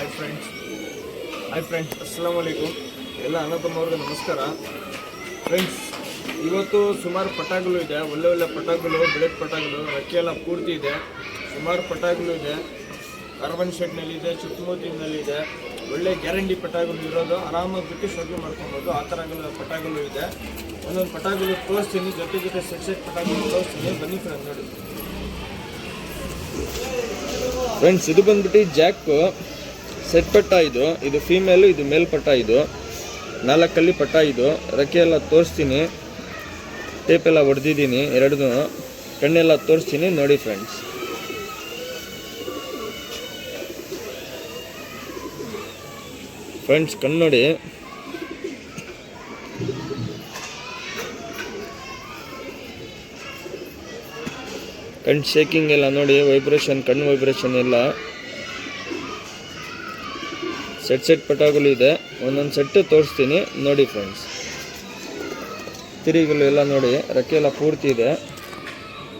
Hi friends ಅಸ್ಸಲಾಮು ಅಲೈಕುಮ್. ಎಲ್ಲ ಅಣ್ಣತಮ್ಮವ್ರಿಗೆ ನಮಸ್ಕಾರ. Friends, ಇವತ್ತು ಸುಮಾರು ಪಟಾಗಳು ಇದೆ, ಒಳ್ಳೆ ಪಟಾಗಳು, ಬೆಳಕು ಪಟಾಗಳು, ರೆಕ್ಕೆ ಎಲ್ಲ ಪೂರ್ತಿ ಇದೆ. ಸುಮಾರು ಪಟಾಗಳು ಇದೆ, ಕಾರ್ಬನ್ ಶೆಡ್ನಲ್ಲಿದೆ, ಸುತ್ತಮುತ್ತಲಿನಲ್ಲಿದೆ. ಒಳ್ಳೆ ಗ್ಯಾರಂಟಿ ಪಟಾಗಳು ಇರೋದು, ಆರಾಮಾಗಿ ಬಿಟ್ಟು ಶೋಕಿ ಮಾಡ್ಕೊಬೋದು. ಆ ಥರಗಳ ಪಟಾಗಳು ಇದೆ. ಒಂದೊಂದು ಪಟಾಗಳು ತೋರಿಸ್ತೀನಿ, ಜೊತೆ ಸೆಟ್ ಪಟಾಗಳು ತೋರಿಸ್ತೀನಿ. ಬನ್ನಿ ಫ್ರೆಂಡ್ಸ್ ನೋಡಿ. ಫ್ರೆಂಡ್ಸ್, ಇದು ಬಂದ್ಬಿಟ್ಟು ಜಾಕ್ ಸೆಟ್ ಪಟ್ಟ. ಇದು ಫೀಮೇಲು, ಇದು ಮೇಲ್ ಪಟ್ಟ. ಇದು 4 ಕಲ್ಲಿ ಪಟ್ಟ. ಇದು ರೆಕ್ಕೆ ಎಲ್ಲ ತೋರಿಸ್ತೀನಿ, ಟೇಪೆಲ್ಲ ಹೊಡೆದಿದ್ದೀನಿ, ಎರಡೂ ಕಣ್ಣೆಲ್ಲ ತೋರಿಸ್ತೀನಿ ನೋಡಿ ಫ್ರೆಂಡ್ಸ್. ಕಣ್ಣು ನೋಡಿ. ಕಣ್ಣು ಶೇಕಿಂಗ್ ಎಲ್ಲ ನೋಡಿ, ವೈಬ್ರೇಷನ್, ಕಣ್ಣು ವೈಬ್ರೇಷನ್ ಎಲ್ಲ. ಸೆಟ್ ಪಟಾಗಳು ಇದೆ, ಒಂದೊಂದು ಸೆಟ್ಟು ತೋರಿಸ್ತೀನಿ ನೋಡಿ ಫ್ರೆಂಡ್ಸ್. ತಿರಿಗಳು ಎಲ್ಲ ನೋಡಿ, ರೆಕ್ಕೆ ಎಲ್ಲ ಪೂರ್ತಿ ಇದೆ.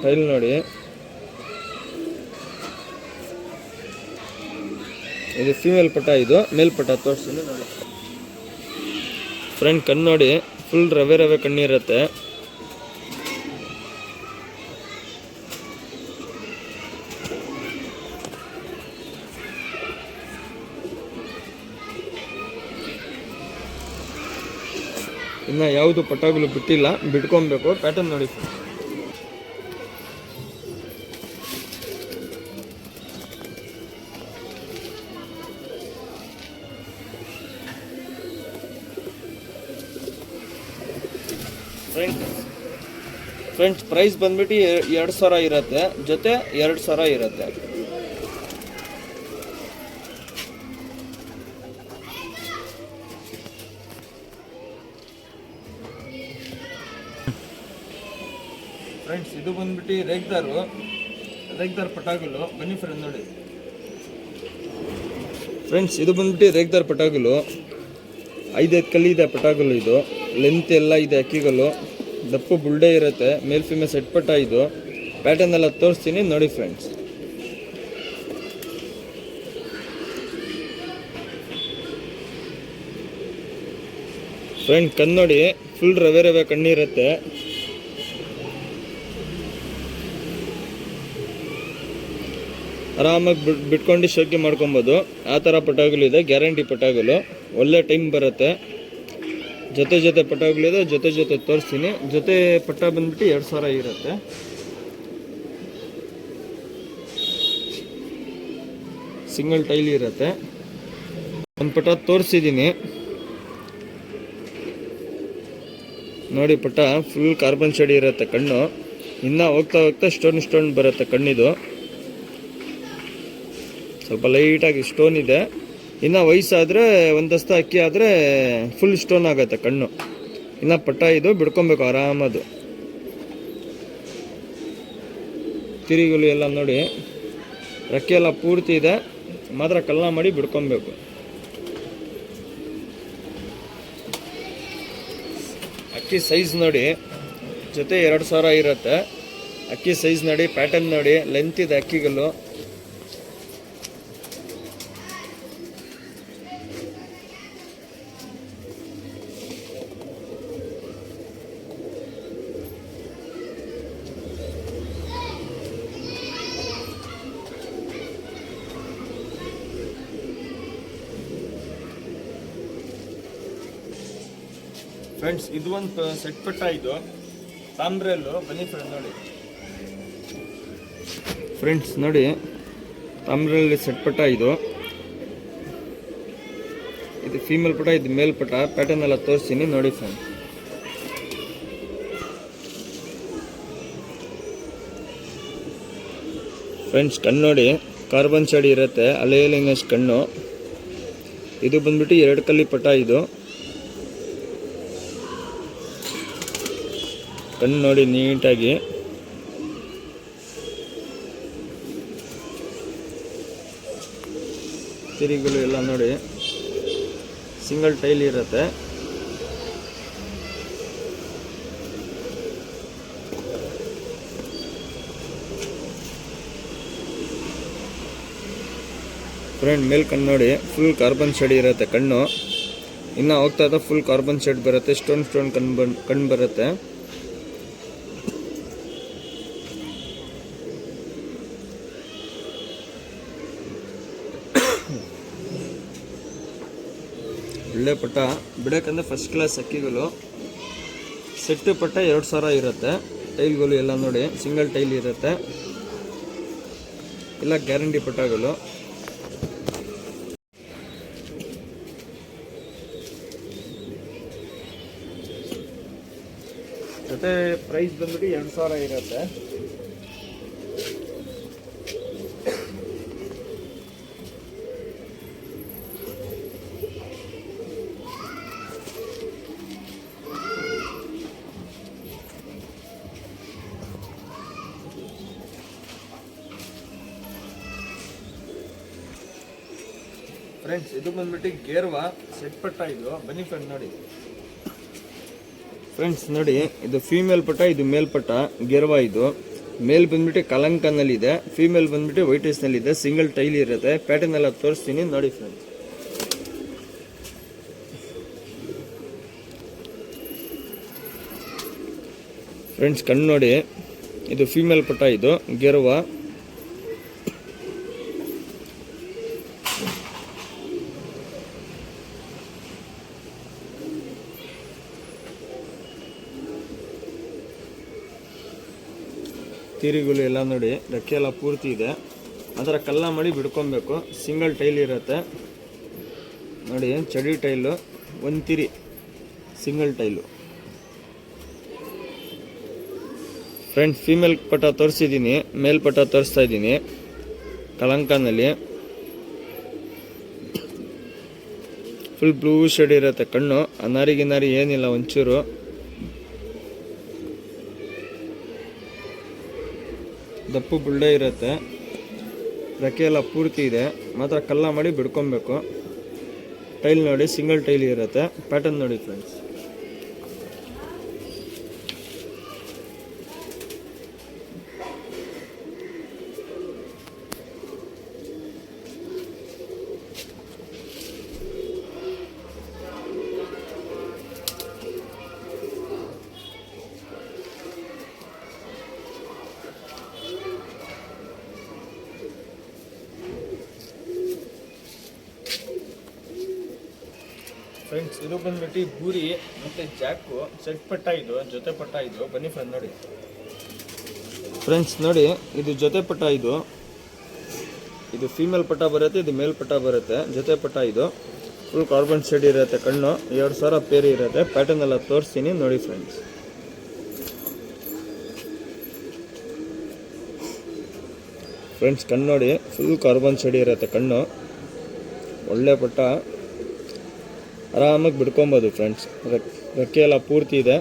ಟೈಲ್ ನೋಡಿ, ಇದು ಫೀಮೇಲ್ ಪಟ, ಇದು ಮೇಲ್ ಪಟ ತೋರಿಸ್ತೀನಿ ನೋಡಿ ಫ್ರೆಂಡ್. ಕಣ್ಣು ನೋಡಿ, ಫುಲ್ ರವೆ ಕಣ್ಣಿರುತ್ತೆ. ಇನ್ನು ಯಾವುದು ಪಟಾಗಳು ಬಿಟ್ಟಿಲ್ಲ, ಬಿಟ್ಕೊಬೇಕು. ಪ್ಯಾಟರ್ನ್ ನೋಡಿ ಫ್ರೆಂಡ್ಸ್. ಪ್ರೈಸ್ ಬಂದ್ಬಿಟ್ಟು 2000 ಇರುತ್ತೆ, ಜೊತೆ 2000 ಇರುತ್ತೆ. ಫ್ರೆಂಡ್ಸ್, ಇದು ಬಂದ್ಬಿಟ್ಟು ರೇಗ್ದಾರ್ ಪಟಾಗಳು. ಬನ್ನಿ ಫ್ರೆಂಡ್ ನೋಡಿ. ಫ್ರೆಂಡ್ಸ್, ಇದು ಬಂದ್ಬಿಟ್ಟು ರೇಗ್ದಾರ್ ಪಟಾಗಳು. 5 ಕಲ್ಲಿ ಇದೆ ಪಟಾಗಳು. ಇದು ಲೆಂತ್ ಎಲ್ಲ ಇದೆ, ಅಕ್ಕಿಗಳು ದಪ್ಪು ಬುಲ್ಡೆ ಇರುತ್ತೆ. ಮೇಲ್ ಫೀಮೇಲ್ ಸೆಟ್ ಪಟ್ಟ. ಇದು ಪ್ಯಾಟರ್ನ್ ಎಲ್ಲ ತೋರಿಸ್ತೀನಿ ನೋಡಿ ಫ್ರೆಂಡ್ಸ್. ಕಣ್ಣು ನೋಡಿ, ಫುಲ್ ರವೆ ಕಣ್ಣಿರುತ್ತೆ. ಆರಾಮಾಗಿ ಬಿಟ್ಕೊಂಡು ಶೋಕಿ ಮಾಡ್ಕೊಬೋದು. ಆ ಥರ ಪಟಾಗಳಿದೆ, ಗ್ಯಾರಂಟಿ ಪಟಾಗಳು. ಒಳ್ಳೆ ಟೈಮ್ ಬರುತ್ತೆ. ಜೊತೆ ಪಟಾಗಳಿದೆ, ಜೊತೆ ತೋರಿಸ್ತೀನಿ. ಜೊತೆ ಪಟ್ಟ ಬಂದ್ಬಿಟ್ಟು 2000 ಇರುತ್ತೆ. ಸಿಂಗಲ್ ಟೈಲ್ ಇರುತ್ತೆ. ಒಂದು ಪಟ ತೋರಿಸಿದ್ದೀನಿ ನೋಡಿ. ಪಟ್ಟ ಫುಲ್ ಕಾರ್ಬನ್ ಶೇಡ್ ಇರುತ್ತೆ. ಕಣ್ಣು ಇನ್ನು ಹೋಗ್ತಾ ಸ್ಟೋನ್ ಬರುತ್ತೆ ಕಣ್ಣಿದು. ಸ್ವಲ್ಪ ಲೈಟಾಗಿ ಸ್ಟೋನ್ ಇದೆ. ಇನ್ನು ವಯಸ್ಸಾದರೆ, ಒಂದಸ್ತ ಅಕ್ಕಿ ಆದರೆ ಫುಲ್ ಸ್ಟೋನ್ ಆಗುತ್ತೆ ಕಣ್ಣು. ಇನ್ನು ಪಟ್ಟ ಇದು ಬಿಡ್ಕೊಬೇಕು ಆರಾಮದು. ತಿರಿಗಳು ಎಲ್ಲ ನೋಡಿ, ರೆಕ್ಕೆ ಎಲ್ಲ ಪೂರ್ತಿ ಇದೆ. ಮಾತ್ರ ಕಲ್ಲ ಮಾಡಿ ಬಿಡ್ಕೊಬೇಕು. ಅಕ್ಕಿ ಸೈಜ್ ನೋಡಿ, ಜೊತೆ 2000 ಇರುತ್ತೆ. ಅಕ್ಕಿ ಸೈಜ್ ನೋಡಿ, ಪ್ಯಾಟರ್ನ್ ನೋಡಿ, ಲೆಂತ್ ಇದೆ ಅಕ್ಕಿಗಳು. ಫ್ರೆಂಡ್ಸ್, ಇದು ಒಂದು ಸೆಟ್ ಪಟ್ಟ. ಇದು ತಾಮ್ರೆಲ್ಲು. ಬನ್ನಿ ಫ್ರೆಂಡ್ ನೋಡಿ. ಫ್ರೆಂಡ್ಸ್ ನೋಡಿ, ತಾಮ್ರಲ್ಲಿ ಸೆಟ್ ಪಟ್ಟ. ಇದು ಫೀಮೇಲ್ ಪಟ, ಇದು ಮೇಲ್ ಪಟ. ಪ್ಯಾಟರ್ನ್ ಎಲ್ಲ ತೋರಿಸ್ತೀನಿ ನೋಡಿ ಫ್ರೆಂಡ್ಸ್. ಕಣ್ಣು ನೋಡಿ, ಕಾರ್ಬನ್ ಶೇಡ್ ಇರುತ್ತೆ, ಅಲೆಯಲಿಂಗಸ್ ಕಣ್ಣು. ಇದು ಬಂದ್ಬಿಟ್ಟು 2 ಕಲ್ಲಿ ಪಟ. ಇದು ಕಣ್ಣು ನೋಡಿ ನೀಟಾಗಿ. ತಿರಿಗಳು ಎಲ್ಲ ನೋಡಿ, ಸಿಂಗಲ್ ಟೈಲ್ ಇರುತ್ತೆ. ಫ್ರೆಂಡ್ ಮೇಲ್ ಕಣ್ಣು ನೋಡಿ ಫುಲ್ ಕಾರ್ಬನ್ ಶೇಡ್ ಇರುತ್ತೆ ಕಣ್ಣು. ಇನ್ನು ಹೋಗ್ತಾ ಫುಲ್ ಕಾರ್ಬನ್ ಶೇಡ್ ಬರುತ್ತೆ, ಸ್ಟೋನ್ ಕಣ್ಣು ಬರುತ್ತೆ. ಒಳ್ಳೆ ಪಟ್ಟ ಬಿಡೋಕ್ಕಂದ್ರೆ ಫಸ್ಟ್ ಕ್ಲಾಸ್ ಅಕ್ಕಿಗಳು. ಸೆಟ್ ಪಟ್ಟ 2000 ಇರುತ್ತೆ. ಟೈಲ್ಗಳು ಎಲ್ಲ ನೋಡಿ ಸಿಂಗಲ್ ಟೈಲ್ ಇರುತ್ತೆ, ಎಲ್ಲ ಗ್ಯಾರಂಟಿ ಪಟ್ಟಗಳು. ಜೊತೆ ಪ್ರೈಸ್ ಬಂದ್ಬಿಟ್ಟು 2000 ಇರುತ್ತೆ. ಫ್ರೆಂಡ್ಸ್ ಇದು ಬಂದ್ಬಿಟ್ಟು ಗೇರ್ವಾ ಸೆಟ್ ಪಟ್ಟ. ಇದು ಬನ್ನಿ ಫ್ರೆಂಡ್ ನೋಡಿ. ಫ್ರೆಂಡ್ಸ್ ನೋಡಿ, ಇದು ಫೀಮೇಲ್ ಪಟ್ಟ, ಇದು ಮೇಲ್ ಪಟ್ಟ. ಗೇರ್ವಾ ಇದು ಮೇಲ್ ಬಂದ್ಬಿಟ್ಟು ಕಲಂಕನಲ್ಲಿ ಇದೆ, ಫೀಮೇಲ್ ಬಂದ್ಬಿಟ್ಟು ವೈಟೇಸ್ನಲ್ಲಿ ಇದೆ. ಸಿಂಗಲ್ ಟೈಲ್ ಇರುತ್ತೆ. ಪ್ಯಾಟರ್ನ್ ಎಲ್ಲ ತೋರಿಸ್ತೀನಿ ನೋಡಿ ಫ್ರೆಂಡ್ಸ್. ಫ್ರೆಂಡ್ಸ್ ಕಣ್ಣು ನೋಡಿ, ಇದು ಫೀಮೇಲ್ ಪಟ್ಟ, ಇದು ಗೇರ್ವಾ. ತೀರಿಗಳು ಎಲ್ಲ ನೋಡಿ, ರೆಕ್ಕೆ ಎಲ್ಲ ಪೂರ್ತಿ ಇದೆ. ಅದರ ಕಲ್ಲ ಮಾಡಿ ಬಿಡ್ಕೊಬೇಕು. ಸಿಂಗಲ್ ಟೈಲ್ ಇರುತ್ತೆ ನೋಡಿ, ಚಡಿ ಟೈಲು, ಒಂದು ತಿರಿ ಸಿಂಗಲ್ ಟೈಲು. ಫ್ರೆಂಡ್ಸ್ ಫೀಮೇಲ್ ಪಟ್ಟ ತೋರಿಸಿದ್ದೀನಿ, ಮೇಲ್ ಪಟ್ಟ ತೋರಿಸ್ತಾ ಇದ್ದೀನಿ ಕಲಂಕನಲ್ಲಿ. ಫುಲ್ ಬ್ಲೂ ಶೇಡ್ ಇರುತ್ತೆ ಕಣ್ಣು, ಅನಾರಿಗಿನಾರಿ ಏನಿಲ್ಲ ಒಂಚೂರು. ದಪ್ಪು ಬುಳ್ಳೆ ಇರುತ್ತೆ, ರೆಕ್ಕೆ ಎಲ್ಲ ಪೂರ್ತಿ ಇದೆ. ಮಾತ್ರ ಕಲ್ಲ ಮಾಡಿ ಬಿಡ್ಕೊಬೇಕು. ಟೈಲ್ ನೋಡಿ ಸಿಂಗಲ್ ಟೈಲ್ ಇರುತ್ತೆ. ಪ್ಯಾಟರ್ನ್ ನೋಡಿ ಫ್ರೆಂಡ್ಸ್. ಫ್ರೆಂಡ್ಸ್ ಇದು ಬಂದ್ಬಿಟ್ಟು ಬೂರಿ ಮತ್ತು ಜಾಕು ಸೆಟ್ ಪಟ್ಟ. ಇದು ಜೊತೆ ಪಟ್ಟ. ಇದು ಬನ್ನಿ ಫ್ರೆಂಡ್ ನೋಡಿ. ಫ್ರೆಂಡ್ಸ್ ನೋಡಿ, ಇದು ಜೊತೆ ಪಟ್ಟ. ಇದು ಫೀಮೇಲ್ ಪಟ್ಟ ಬರುತ್ತೆ, ಇದು ಮೇಲ್ ಪಟ್ಟ ಬರುತ್ತೆ. ಜೊತೆ ಪಟ್ಟ. ಇದು ಫುಲ್ ಕಾರ್ಬನ್ ಶೇಡ್ ಇರುತ್ತೆ ಕಣ್ಣು, 2000 ಪೇರ್ ಇರುತ್ತೆ. ಪ್ಯಾಟರ್ನ್ ಎಲ್ಲ ತೋರಿಸ್ತೀನಿ ನೋಡಿ ಫ್ರೆಂಡ್ಸ್. ಫ್ರೆಂಡ್ಸ್ ಕಣ್ಣು ನೋಡಿ, ಫುಲ್ ಕಾರ್ಬನ್ ಶೇಡ್ ಇರುತ್ತೆ ಕಣ್ಣು. ಒಳ್ಳೆ ಪಟ್ಟ, ಆರಾಮಾಗಿ ಬಿಡ್ಕೊಬೋದು ಫ್ರೆಂಡ್ಸ್. ರೆಕ್ಕೆ ಎಲ್ಲ ಪೂರ್ತಿ ಇದೆ.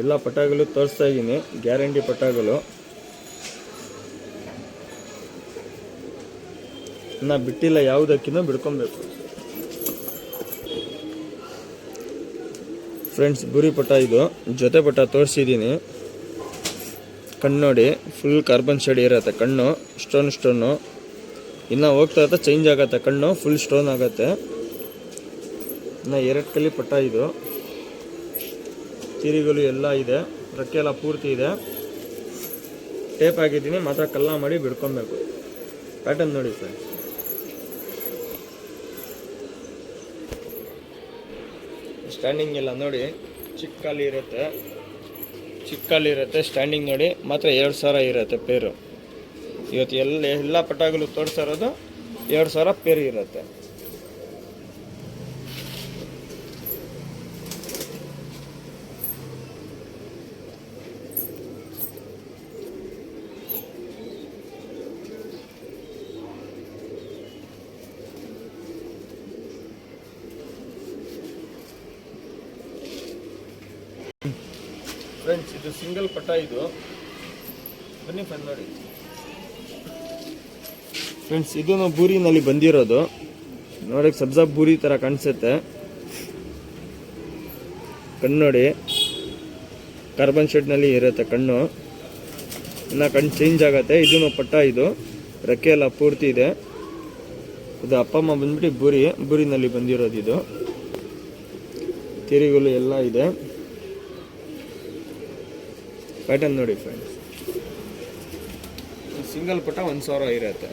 ಎಲ್ಲ ಪಟ್ಟಗಳು ತೋರಿಸ್ತಾ ಇದ್ದೀನಿ, ಗ್ಯಾರಂಟಿ ಪಟ್ಟಗಳು. ಇನ್ನು ಬಿಟ್ಟಿಲ್ಲ, ಯಾವುದಕ್ಕಿಂತ ಬಿಡ್ಕೊಬೇಕು ಫ್ರೆಂಡ್ಸ್. ಬುರಿ ಪಟ್ಟ. ಇದು ಜೊತೆ ಪಟ್ಟ ತೋರಿಸಿದ್ದೀನಿ. ಕಣ್ಣು ನೋಡಿ, ಫುಲ್ ಕಾರ್ಬನ್ ಶೇಡ್ ಇರುತ್ತೆ ಕಣ್ಣು, ಸ್ಟೋನು. ಇನ್ನು ಹೋಗ್ತಾ ಚೇಂಜ್ ಆಗುತ್ತೆ ಕಣ್ಣು, ಫುಲ್ ಸ್ಟೋನ್ ಆಗುತ್ತೆ. ಇನ್ನು 2 ಕಲಿ ಪಟ್ಟ. ಇದು ತಿರಿಗಳು ಎಲ್ಲ ಇದೆ, ರೆಕ್ಕೆ ಎಲ್ಲ ಪೂರ್ತಿ ಇದೆ. ಟೇಪ್ ಆಗಿದ್ದೀನಿ, ಮಾತ್ರ ಕಲ್ಲ ಮಾಡಿ ಬಿಡ್ಕೊಬೇಕು. ಪ್ಯಾಟರ್ನ್ ನೋಡಿ ಫ್ರೆಂಡ್ಸ್. ಸ್ಟ್ಯಾಂಡಿಂಗ್ ಎಲ್ಲ ನೋಡಿ, ಚಿಕ್ಕ ಕಾಲು ಇರುತ್ತೆ. ಸ್ಟ್ಯಾಂಡಿಂಗ್ ನೋಡಿ, ಮಾತ್ರ 2000 ಇರುತ್ತೆ ಪೇರು. ಇವತ್ತು ಎಲ್ಲ ಪಟ್ಟಗಳು ತೋರಿಸ್ತಾ ಇರೋದು 2000 ಪೇರು ಇರುತ್ತೆ. ಫ್ರೆಂಡ್ಸ್ ಇದು ಸಿಂಗಲ್ ಪಟ್ಟ. ಇದು ಬನ್ನಿ ಫ್ರೆಂಡ್ ನೋಡಿ. ಫ್ರೆಂಡ್ಸ್ ಇದು ಬೂರಿನಲ್ಲಿ ಬಂದಿರೋದು. ನೋಡಕ್ಕೆ ಸಬ್ಜಾ ಬೂರಿ ಥರ ಕಾಣಿಸುತ್ತೆ. ಕಣ್ಣು ನೋಡಿ, ಕಾರ್ಬನ್ ಶೇಡ್ನಲ್ಲಿ ಇರುತ್ತೆ ಕಣ್ಣು. ಇನ್ನು ಕಣ್ಣು ಚೇಂಜ್ ಆಗುತ್ತೆ. ಇದೂ ಪಟ್ಟ, ಇದು ರೆಕ್ಕೆ ಎಲ್ಲ ಪೂರ್ತಿ ಇದೆ. ಇದು ಅಪ್ಪ ಅಮ್ಮ ಬಂದ್ಬಿಟ್ಟು ಬೂರಿನಲ್ಲಿ ಬಂದಿರೋದು. ಇದು ತಿರುಗುಲು ಎಲ್ಲ ಇದೆ. ಪ್ಯಾಟರ್ನ್ ನೋಡಿ ಫ್ರೆಂಡ್ಸ್, ಸಿಂಗಲ್ ಪಟ್ಟ 1000 ಇರುತ್ತೆ.